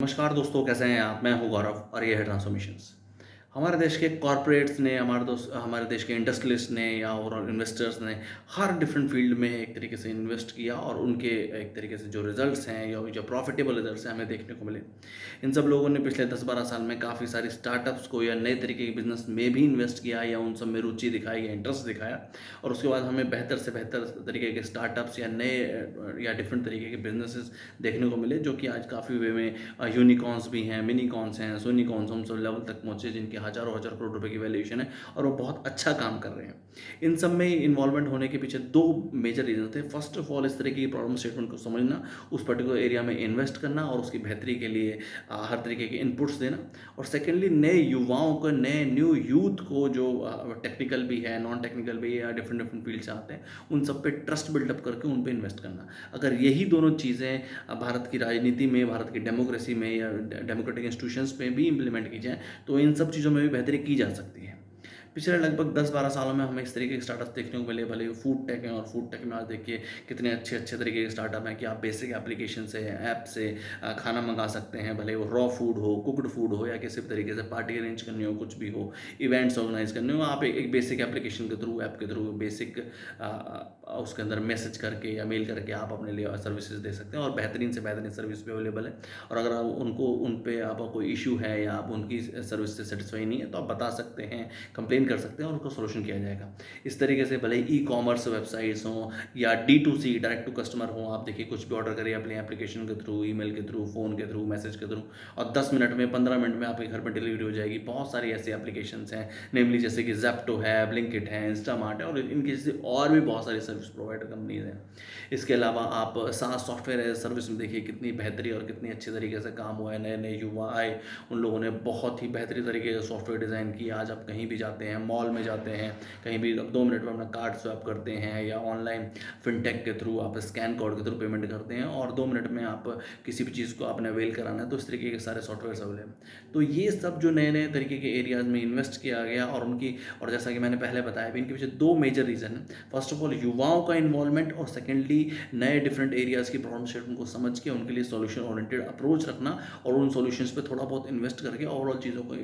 नमस्कार दोस्तों, कैसे हैं आप? मैं हूं गौरव और ये है ट्रांसफॉर्मेशंस। हमारे देश के कॉरपोरेट्स ने, हमारे देश के इंडस्ट्रियलिस्ट ने या ओवरऑल इन्वेस्टर्स ने हर डिफरेंट फील्ड में एक तरीके से इन्वेस्ट किया और उनके एक तरीके से जो रिजल्ट्स हैं या जो प्रॉफिटेबल रिजल्ट्स हैं हमें देखने को मिले। इन सब लोगों ने पिछले 10-12 साल में काफ़ी सारी स्टार्टअप्स को या नए तरीके के बिजनेस में भी इन्वेस्ट किया या उन सब में रुचि दिखाई या इंटरेस्ट दिखाया, और उसके बाद हमें बेहतर से बेहतर तरीके के स्टार्टअप्स या नए या डिफरेंट तरीके के बिजनेसेस देखने को मिले, जो कि आज काफ़ी वे में यूनिकॉर्न्स भी हैं, मिनीकॉर्न्स हैं, सोनीकॉर्न्स, हम सब लेवल तक पहुँचे जिनके हज़ारों हज़ार करोड़ रुपए की वैल्यूएशन है और वो बहुत अच्छा काम कर रहे हैं। इन सब में इन्वॉल्वमेंट होने के पीछे 2 मेजर रीज़न थे। फर्स्ट ऑफ ऑल इस तरह की प्रॉब्लम स्टेटमेंट को समझना, उस पर्टिकुलर एरिया में इन्वेस्ट करना और उसकी बेहतरी के लिए हर तरीके के इनपुट्स देना, और सेकेंडली नए युवाओं को, नए न्यू यूथ को जो टेक्निकल भी है, नॉन टेक्निकल भी है या डिफरेंट डिफरेंट फील्ड से आते हैं, उन सब पे ट्रस्ट बिल्डअप करके उन पे इन्वेस्ट करना। अगर यही दोनों चीज़ें भारत की राजनीति में, भारत की डेमोक्रेसी में या डेमोक्रेटिक इंस्टीट्यूशंस में भी इम्प्लीमेंट की जाए, तो इन सब चीज़ों में भी बेहतरी की जा सकती है। पिछले लगभग 10-12 सालों में हमें इस तरीके के स्टार्टअप देखने को मिले, भले ही फूड टेक है, और फूड टेक में आज देखिए कितने अच्छे अच्छे तरीके के स्टार्टअप हैं कि आप बेसिक एप्लीकेशन से, ऐप से खाना मंगा सकते हैं, भले वो रॉ फूड हो, कुकड फूड हो, या किसी भी तरीके से पार्टी अरेंज करनी हो, कुछ भी हो, इवेंट्स ऑर्गेनाइज करने हो, आप एक बेसिक एप्लीकेशन के थ्रू, ऐप के थ्रू, बेसिक उसके अंदर मैसेज करके या मेल करके आप अपने लिए सर्विसेज दे सकते हैं, और बेहतरीन से बेहतरीन सर्विस भी अवेलेबल है। और अगर आप उन पे आपका कोई इशू है या आप उनकी सर्विस से सेटिस्फाई नहीं है, तो आप बता सकते हैं, कंप्लेन कर सकते हैं और उसका सॉल्यूशन किया जाएगा। इस तरीके से भले ही ई-कॉमर्स वेबसाइट्स हों या D2C, डायरेक्ट टू कस्टमर हों, आप देखिए कुछ भी ऑर्डर करिए अपने एप्लीकेशन के थ्रू, ईमेल के थ्रू, फ़ोन के थ्रू, मैसेज के थ्रू, और 10 मिनट में, 15 मिनट में आपके घर में डिलीवरी हो जाएगी। बहुत सारी ऐसी एप्लीकेशंस हैं, नेमली जैसे कि ज़ेप्टो है, ब्लिंकिट है, इंस्टामार्ट है, और इनकी जैसे और भी बहुत सारी सर्विस प्रोवाइडर कंपनीज़ हैं। इसके अलावा आप सास सॉफ्टवेयर एज़ ए सर्विस में देखिए कितनी बेहतरी और कितनी अच्छी तरीके से काम हुआ है। नए-नए युवा आए, उन लोगों ने बहुत ही बेहतरीन तरीके से सॉफ्टवेयर डिज़ाइन किया। आज आप कहीं भी जाते हैं, मॉल में जाते हैं, कहीं भी 2 मिनट में अपना कार्ड स्वैप करते हैं, या ऑनलाइन फिनटेक के थ्रू आप स्कैन कोड के थ्रू पेमेंट करते हैं, और 2 मिनट में आप किसी भी चीज़ को आपने अवेल कराना है, तो इस तरीके के सारे सॉफ्टवेयर्स अवेलेबल हैं। तो ये सब जो नए-नए तरीके के एरियाज़ में इन्वेस्ट किया गया, और जैसा कि मैंने पहले बताया भी, इनके पीछे 2 मेजर रीज़न हैं। फर्स्ट ऑफ ऑल युवाओं का इन्वॉल्वमेंट, और सेकेंडली नए डिफरेंट एरियाज़ की प्रॉब्लम स्टेटमेंट को समझ के उनके लिए सॉल्यूशन ओरिएंटेड अप्रोच रखना, और उन सॉल्यूशंस पे थोड़ा बहुत इन्वेस्ट करके ओवरऑल चीज़ों को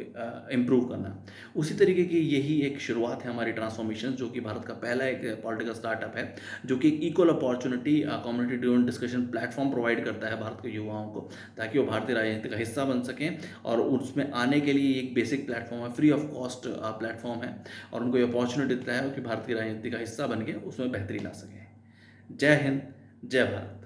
इम्प्रूव करना। उसी तरीके की यही एक शुरुआत है हमारी ट्रांसफॉर्मेशन, जो कि भारत का पहला एक पॉलिटिकल स्टार्टअप है, जो कि equal opportunity community driven discussion platform provide करता है भारत के युवाओं को, ताकि वो भारतीय राजनीति का हिस्सा बन सकें, और उसमें आने के लिए एक बेसिक प्लेटफॉर्म है, फ्री ऑफ कॉस्ट प्लेटफॉर्म है, और उनको ये अपॉर्चुनिटी देता है कि भारतीय राजनीति का हिस्सा बन के उसमें बेहतरी ला सकें। जय हिंद, जय भारत।